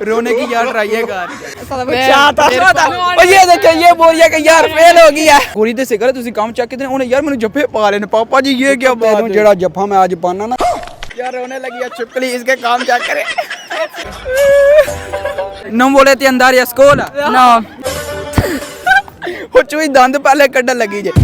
रोने की यार ट्राई है कर ये देखे ये बोल रही है कि यार फेल हो गया कुड़ी दे सिकर ਤੁਸੀਂ ਕੰਮ ਚੱਕ ਕੇ ਉਹਨੇ ਯਾਰ ਮੈਨੂੰ ਜੱਫੇ ਪਾ ਲੈਣੇ ਪਾਪਾ ਜੀ ਇਹ ਕੀ ਬਾਤ ਹੈ ਜਿਹੜਾ ਜੱਫਾ ਮੈਂ ਅੱਜ ਪਾਣਾ ਨਾ यार रोने लगी है चुपकली इसके काम क्या करे non volete andare a scuola No. वो चुई दंद पहले कड्डन लगी जे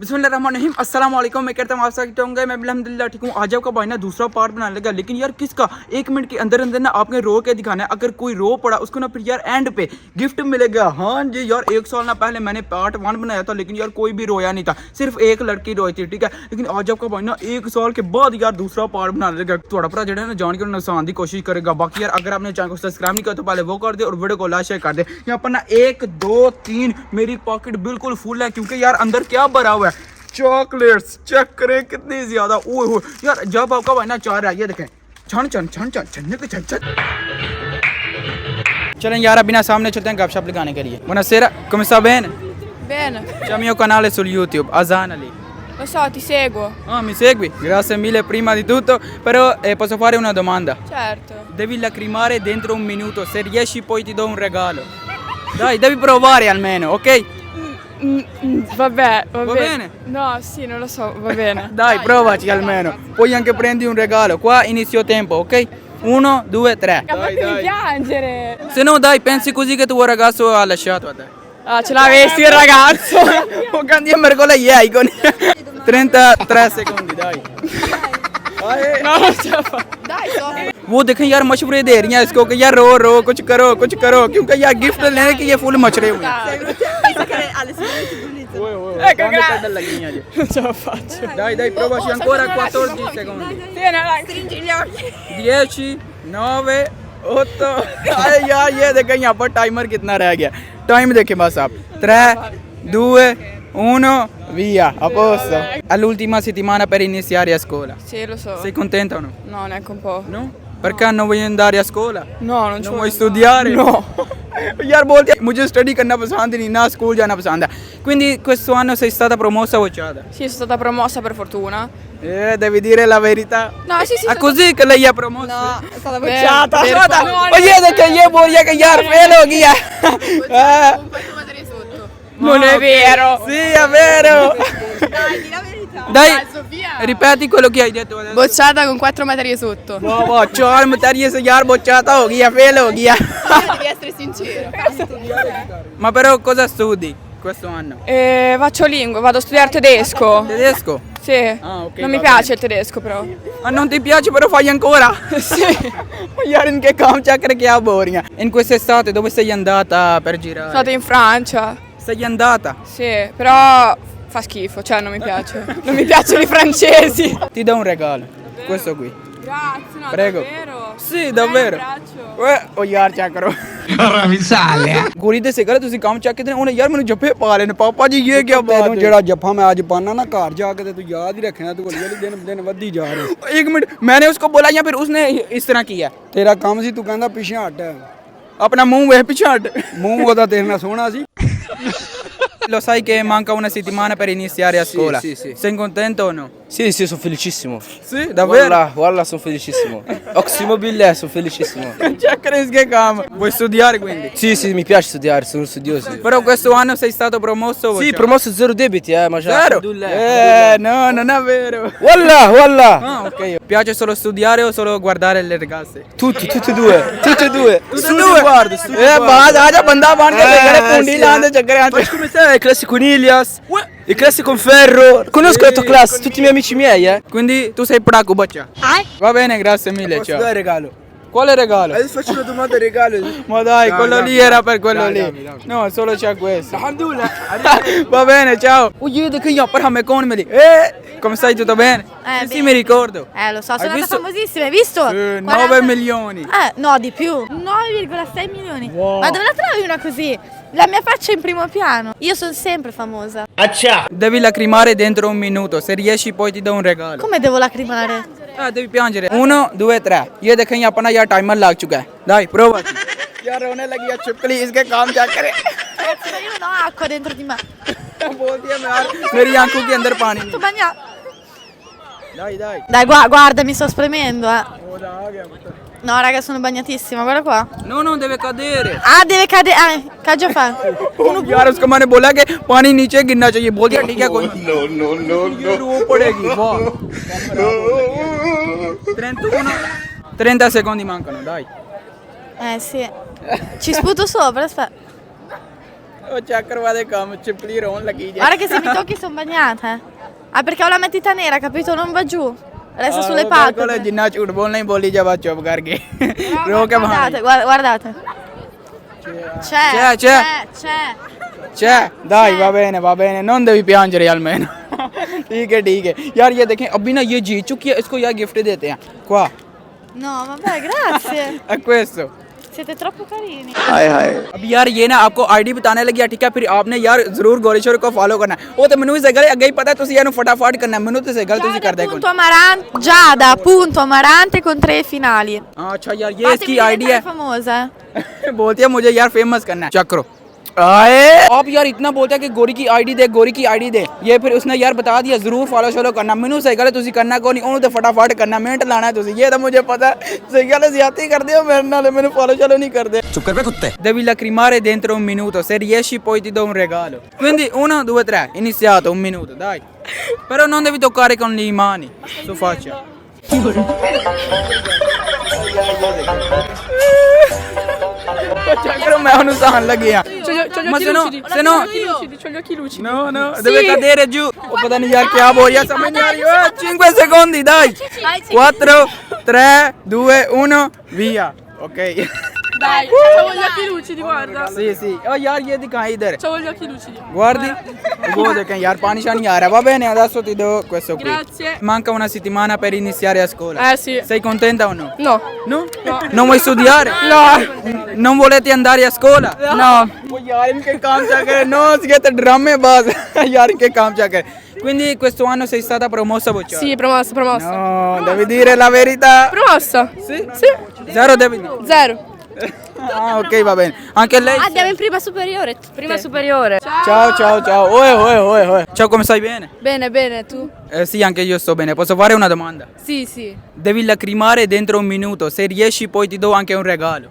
बिस्मिल्लाहिर्रहमानिर्रहीम अस्सलाम वालेकुम। मैं कहता हूँ आप सब होंगे, मैं अल्हम्दुलिल्लाह ठीक हूँ। आज आपका भाई ना दूसरा पार्ट बनाने लगा, लेकिन यार किसका 1 मिनट के अंदर अंदर ना आपने रो के दिखाना है। अगर कोई रो पड़ा उसको ना फिर यार एंड पे गिफ्ट मिलेगा। हाँ जी यार 1 साल ना पहले मैंने पार्ट 1 बनाया था, लेकिन यार कोई भी रोया नहीं था, सिर्फ एक लड़की रोई थी, ठीक है। लेकिन आज आपका भाई ना 1 साल के बाद यार दूसरा पार्ट बनाने लगा। थोड़ा भरा जो है ना जान के नुकसान की कोशिश करेगा। बाकी यार अगर आपने चैनल को सब्सक्राइब नहीं किया तो पहले वो कर दे और वीडियो को लाइक शेयर कर दे। यहाँ पर ना 1 2 3 मेरी पॉकेट बिल्कुल फुल है, क्योंकि यार अंदर क्या भरा हुआ है, चॉकलेट्स। चेक करें कितनी ज्यादा। ओए हो यार जब आपका भाई ना चाह रहा है, ये देखें छन छन छन छन छन के छन छन। चलें यार अभी ना सामने चलते हैं गपशप लगाने के लिए। Buonasera, come sta bene? Bene, C'è il mio canale su YouTube, Azan Ali. lo so, ti seguo. Ah, mi segui? Grazie mille prima di tutto, però posso fare una domanda? Certo. Devi lacrimare dentro 1 minuto, se riesci poi ti do un regalo. Dai, devi provare almeno, ok? Vabbè, va Va bene? No, sì, non lo so, va bene. Dai, provaci almeno. Poi anche prendi un regalo. Qua inizio tempo, ok? 1 2 3. Fatemi piangere. Se no dai, pensi così che tuo ragazzo ha lasciato a te. Ah, ce l'avessi il ragazzo. O candiamo mercoledì con 33 secondi, dai. No, non ce la fa. वो देखें यार मशवरे दे रही हैं इसको कि यार रो रो कुछ करो, क्योंकि यार गिफ्ट लेने के ये फुल मचरे हुए हैं। Ecco, grazie. Non ce la faccio. Dai, provaci ancora 14 secondi. Stringi gli occhi. 10 9 8 अरे यार ये देखें यहाँ पर टाइमर कितना रह गया। टाइम देखें बस आप 3 2 1 via a posto. All'ultima settimana per iniziare a scuola. Sì, lo so. Sei contenta o no? No, neanche un po'. No? Perché non vuoi andare a scuola? No, non ci Non voglio vuoi studiare? No. यार बोलते मुझे स्टडी करना पसंद नहीं, ना स्कूल जाना पसंद है। Quindi questo anno sei stata promossa o bocciata? Sì, sono stata promossa per fortuna. Devi dire la verità. No, sì, sì. È così che lei è promossa? No, è stata bocciata. bocciata. No, ये देखे ये बोल रही है कि यार फेल हो गया। Non è vero. Sì, è vero. Dai, di la verità. Dai, Sofia. ripeti quello che hai detto adesso. Bocciata con 4 materie sotto. वाह 4 materie से यार bocciata हो गया, फेल हो गया। Devi essere sincero. Ma però cosa studi questo anno? Faccio lingue, vado a studiare tedesco. Tedesco? Sì. Ah, ok, Non mi va piace il tedesco però. Ma non ti piace però fai ancora? Sì. यार इनके काम चक्कर क्या बोल रही हैं। In quest'estate dove sei andata per girare? Sono stata in Francia. Sei andata? Sì, però fa schifo, cioè non mi piace. Non mi piacciono i francesi. Ti do un regalo. Questo qui. Grazie, no, Prego. davvero? Sì, davvero. ओ यार क्या करो गोरी दे सिकर ਤੁਸੀਂ ਕੰਮ ਚੱਕ ਕੇ ਉਹਨੇ ਯਾਰ ਮੈਨੂੰ ਜੱਫੇ ਪਾ ਲੈਣੇ ਪਾਪਾ ਜੀ ਇਹ ਕੀ ਬਾਤ ਹੈ। ਜਿਹੜਾ ਜੱਫਾ ਮੈਂ ਅੱਜ ਪਾਣਾ ਨਾ ਘਰ ਜਾ ਕੇ ਤੇ ਤੂੰ ਯਾਦ ਹੀ ਰੱਖਣਾ, ਤੂੰ ਹੌਲੀ ਹੌਲੀ ਦਿਨ ਵੱਧੀ ਜਾ ਰਿਹਾ। 1 मिनट मैंने उसको बोला या फिर उसने इस तरह किया? ਤੇਰਾ ਕੰਮ ਸੀ, ਤੂੰ ਕਹਿੰਦਾ ਪਿੱਛੇ ਹਟ। अपना मुंह वे पिछे हट। ਮੂੰਹ ਉਹਦਾ ਤੇਰੇ ਨਾਲ ਸੋਹਣਾ ਸੀ। Lo sai che manca una settimana per iniziare a scuola? sì. Sei contento o no? Sì, sono felicissimo. Sì, davvero? Wallah, sono felicissimo. Oximobile, sono felicissimo. Check che cam. Vuoi studiare quindi? Sì, mi piace studiare, sono studioso. Però questo anno sei stato promosso o Sì, bocciato? promosso zero debiti, ma già. Zero? Alhamdulillah. No, non è vero. Wallah. Ah, ok. Piace solo studiare o solo guardare le ragazze? Tutti e due. Tutte e due. Guardo. बात आजा बंदा बन के चक्कर पूंडी लाने चक्कर Ma come stai? Classe con Ilias, e classe con Ferro. Conosco la tua classe, tutti i miei amici miei, Quindi tu sei pacco baccia. Va bene, grazie mille, Posso ciao. dare regalo? Quale regalo? Adesso faccio una domanda regalo. Ma dai, quello lì era per quello lì. dammi. No, solo c'è questo. Alhamdulillah. Va bene, ciao. Io che io per me con me lì. Come stai, tutto bene? Sì, bene. mi ricordo. Lo so, Hai sono visto? andata famosissima, hai visto? 9 milioni. No, di più. 9,6 milioni. Ma dove la trovi una così? La mia faccia in primo piano. Io sono sempre famosa. Devi lacrimare dentro 1 minuto. Se riesci poi ti do un regalo. Come devo lacrimare? devi piangere. 1 2 3. ये देखें यहाँ अपना यार टाइमर लग चुका है. Dai, prova. यार रोने लगी है चुपकली इसके काम क्या करे. Io non ho acqua dentro di me. बोलती है यार मेरी आंखों के अंदर पानी Sto नहीं bagnato. dai dai Dai, guarda, mi sto spremendo, No, raga, sono bagnatissima, guarda qua. no no deve cadere Ah, deve cadere. Che già fa? यार उसको मैंने बोला कि पानी नीचे गिरना चाहिए बोल दिया ठीक है कोई ये रो पड़ेगी वाह 30 secondi mancano dai Sì. Ci sputo sopra, aspetta. ਉਹ ਚੈੱਕ ਕਰਵਾ ਦੇ ਕੰਮ ਚਿਪਲੀ ਰੋਣ ਲੱਗੀ ਜੇ Guarda che se mi tocchi sono bagnata. Ah, perché ho la matita nera, capito? Non va giù. Resta sulle ਬਿਲਕੁਲ palle. ਜਿੰਨਾ ਝੂਠ ਬੋਲਣਾ ਹੀ ਬੋਲੀ ਜਾ ਬਾਤ ਚੁੱਪ ਕਰਕੇ ਰੋ ਕੇ Guardate, ਬਾਹਰ guardate. C'è. c'è dai va bene non devi piangere almeno ठीक है यार ये देखें अभी ना ये जीत चुकी है इसको यार गिफ्ट देते हैं qua No, vabbè, grazie. è questo Siete troppo carini. अब यार ये ना आपको आईडी बताने लगी ठीक है फिर आपने यार जरूर गोरेश्वर को फॉलो करना है वो तो मैंने से गल अगे ही पता है ਤੁਸੀਂ ਇਹਨੂੰ ਫਟਾਫਟ ਕਰਨਾ ਮੈਨੂੰ ਤੇ ਸੇ ਗਲ ਤੁਸੀਂ ਕਰਦੇ Punto Amarante. Giada, punto Amarante con 3 finali. हाँ अच्छा यार ये इसकी आईडी है famosa. बोलती है मुझे यार फेमस करना है चेक करो आए आप यार इतना बोलते हैं कि गोरी की आईडी दे ये फिर उसने यार बता दिया जरूर फॉलो करना मैनू सही गल तुसी करना को नहीं उन्होंने तो फटाफट करना मिनट लाना है तुसी ये तो मुझे पता है सही गल ज्यादा करते हो मेरे नाल मैनू फॉलो नहीं करते Su per tutte. devi lacrimare dentro un minuto se riesci poi ti do un regalo quindi 1 2 3 iniziato un minuto dai però non devi toccare con le mani su faccia Cioè, मैं अनुसान लग गया ma se no C'ho gli occhi lucidi. no deve cadere giù oh, pata नहीं यार क्या बोल रहा समझ नहीं आ रही 5 secondi dai 4 3 2 1 via ok Dai, c'ho gli occhi lucidi, guarda. sì oh यार ये दिखाई इधर C'ho gli occhi lucidi. guardi वो देखें यार पानी शानी आ रहा va bene adesso ti do questo qui Grazie. manca una settimana per iniziare a scuola Sì. sei contenta o no? No. No? Non vuoi studiare? No. Non volete andare a scuola? No. वो यार इनके काम क्या करे no siete ड्रामेबाज यार इनके काम क्या करे quindi questo anno sei stata promossa bocciata Sì, promossa. no devi dire la verità Promossa? sì Sì. zero devi dire 0. ah ok va bene anche lei Andiamo in prima superiore. Prima superiore. ciao oe ciao come stai bene? Bene, tu? Sì anche io sto bene posso fare una domanda? Sì. devi lacrimare dentro un minuto se riesci poi ti do anche un regalo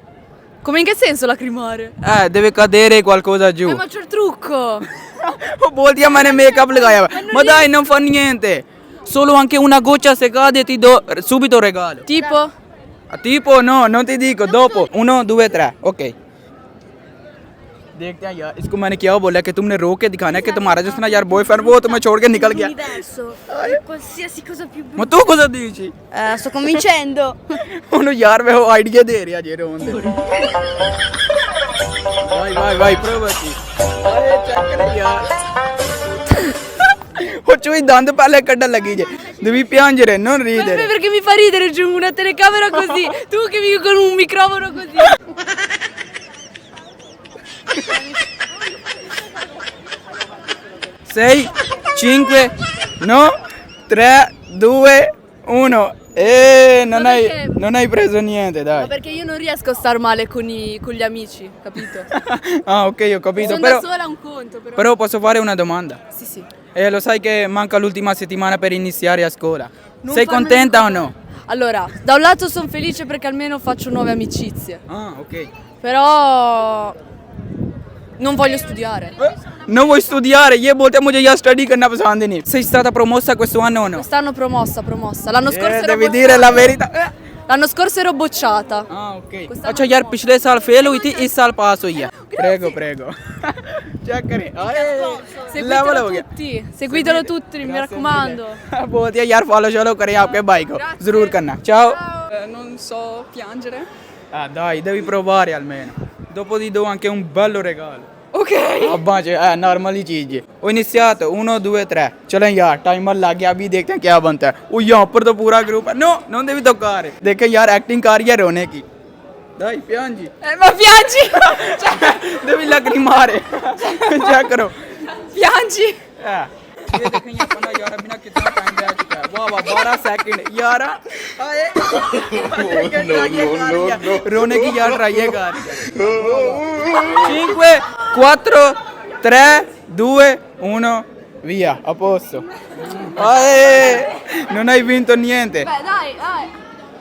Come in che senso lacrimare? deve cadere qualcosa giù Ma c'è il trucco. वो बोल दिया मैंने मेकअप लगाया हुआ ma dai non fa niente solo anche una goccia se cade ti do subito regalo Tipo? tipo no non ti dico dopo 1 2 3 ok देखते हैं यार इसको मैंने क्या बोला कि तुमने रो के दिखाना है कि तुम्हारा जिसना यार बॉयफ्रेंड वो तुम्हें छोड़ के निकल गया Qualsiasi cosa più ma tu cosa dici sto convincendo. ਉਹਨੂੰ ਯਾਰ ਵੇ ਉਹ ਆਈਡੀਆ ਦੇ ਰਿਹਾ ਜੇ ਰੋਣ ਦੇ vai provati ਅਰੇ ਚੱਕ ਯਾਰ ਉਹ ਚੋਈ ਦੰਦ ਪਹਿਲੇ ਕੱਢਣ ਲੱਗੀ ਜੇ devi piangere non ridere Perché mi fa ridere giù una telecamera così. Tu che mi con un microfono così. 6 5 no 3 2 1 non hai preso niente dai Perché io non riesco a star male con gli amici, capito? ah ok ho capito Sono però da sola un conto, però posso fare una domanda Sì. lo sai che manca l'ultima settimana per iniziare a scuola Non sei farmelo contenta o no Allora, da un lato sono felice perché almeno faccio nuove amicizie. ah ok Però non voglio studiare. non vuoi studiare ये बोलते हैं मुझे यार स्टडी करना पसंद ही नहीं sei stata promossa questo anno o no Quest'anno promossa. L'anno scorso ero devi bocciata. dire la verità L'anno scorso ero bocciata. हाँ ओके अच्छा यार पिछले साल फेल हुई थी इस साल पास हुई है prego चेक करें लेवल हो गया Seguitelo tutti, mi raccomando. बहुत ही यार फॉलो करें आपके भाई को जरूर करना ciao Non so piangere. dai devi provare almeno dopo ti do anche un bello regalo Ok. अब्बा है नॉर्मल ही चीज है वो iniziato 1 2 3 चलें यार टाइमर लग गया अभी देखते हैं क्या बनता है वो यहाँ पर तो पूरा ग्रुप है नो non devi toccare देखे यार एक्टिंग कर रही है रोने की dai piangi Ma piangi! devi lacrimare check करो Piangi! ये देखें ये बंदा यार अभी ना कितना टाइम रह चुका है वाह 12 सेकंड यार no रोने की यार ट्राई कर 5 4 3 2, 1, via, a posto. Non hai vinto niente. Beh, dai.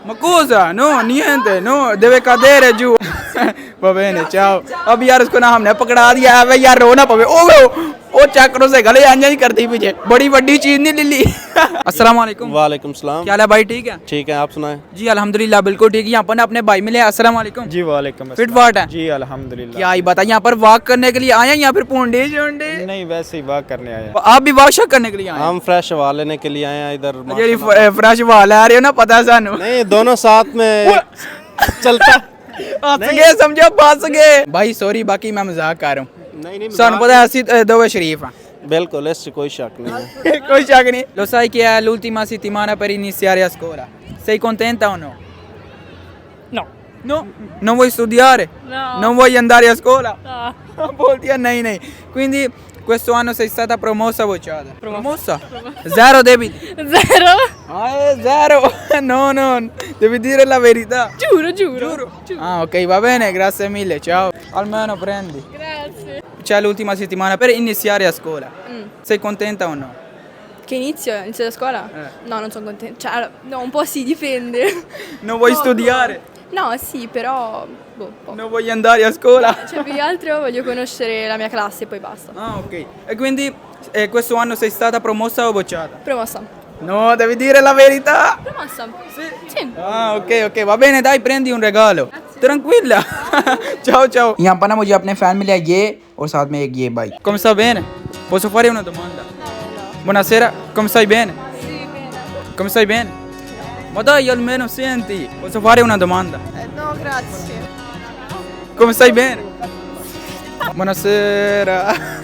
Ma cosa? No, niente, no, deve cadere giù. Va bene, ciao. अब यार उसको ना हमने पकड़ा दिया है, यार रोना पवे। ओ चक्रों से गले आंजा ही करती पीछे, बड़ी बड़ी चीज नहीं ले ली। अस्सलाम वालेकुम। वालेकुम सलाम। क्या हाल है भाई, ठीक है? ठीक है, आप सुनाएं। जी अल्हम्दुलिल्लाह बिल्कुल ठीक है। यहाँ पर ना अपने भाई मिले। अस्सलाम वालेकुम। जी वालेकुम फिट फाट है? जी अल्हम्दुलिल्लाह। क्या ही बता, यहाँ पर वॉक करने के लिए आए हैं या फिर पूंडे शोंडे? नहीं, वैसे ही वाक करने आए हैं। आप भी वॉक शॉक करने के लिए आए हैं? हम फ्रेश हवा लेने के लिए आए हैं इधर। जेडी फ्रेश वाल आ रहे हो ना, पता है सानू। नहीं, दोनों साथ में चलता। हंस गए, समझो बस गए भाई, सॉरी, बाकी मैं मजाक कर रहा हूँ। नहीं सानू पता है असि दो शरीफ है। बिल्कुल, इससे कोई शक नहीं है। Coi Ciagni. Lo sai che è l'ultima settimana per iniziare a scuola? Sei contenta o no? No. No? Non vuoi studiare? No. Non vuoi andare a scuola? No. Vuol dire nei. Quindi questo anno sei stata promossa o bocciata? Promossa? Zero debiti? 0. Zero. No, devi dire la verità. Giuro. Ah, ok, va bene, grazie mille, ciao. Almeno prendi. Grazie. C'è l'ultima settimana per iniziare a scuola. Sei contenta o no? Che inizio la scuola? No, non sono contenta. Cioè, allora, no, un po' si dipende. Non vuoi studiare? No, sì, però boh, po'. Non vuoi andare a scuola? Cioè, più che altro voglio conoscere la mia classe e poi basta. Ah, ok. E quindi questo anno sei stata promossa o bocciata? Promossa. No, devi dire la verità. Promossa? Sì. Ah, ok, va bene, dai, prendi un regalo. Tranquilla. Ciao. यहाँ पर ना मुझे अपने फैन मिला ये और साथ में एक ये भाई. Come sta bene? Posso fare una domanda? Buonasera, come stai bene? Sì, bene. Come stai bene? Ma dai, almeno senti. Posso fare una domanda? No, grazie. Come stai bene? Buonasera.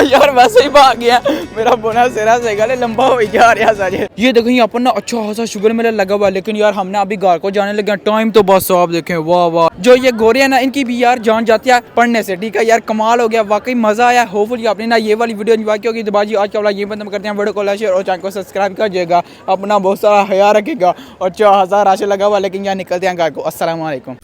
यार वैसे ही भाग गया मेरा बुनासेरा से गले लंबा हो जा रहा सारे। ये देखो यहाँ पर ना अच्छा खासा शुगर मेला लगा हुआ है, लेकिन यार हमने अभी घर को जाने लगे टाइम तो बस आप देखें। वाह जो ये गोरे है ना, इनकी भी यार जान जाती है पढ़ने से। ठीक है यार, कमाल हो गया, वाकई मजा आया। होपफुली आपने ना ये वाली वीडियो एंजॉय की होगी। तो बाजी आज का वाला ये बंद करते हैं, वीडियो को लाइक शेयर और चैनल को सब्सक्राइब कर दिएगा। अपना बहुत सारा ख्याल रखेगा और 4000 राशि लगा हुआ, लेकिन यहाँ निकलते हैं घर को। अस्सलाम वालेकुम।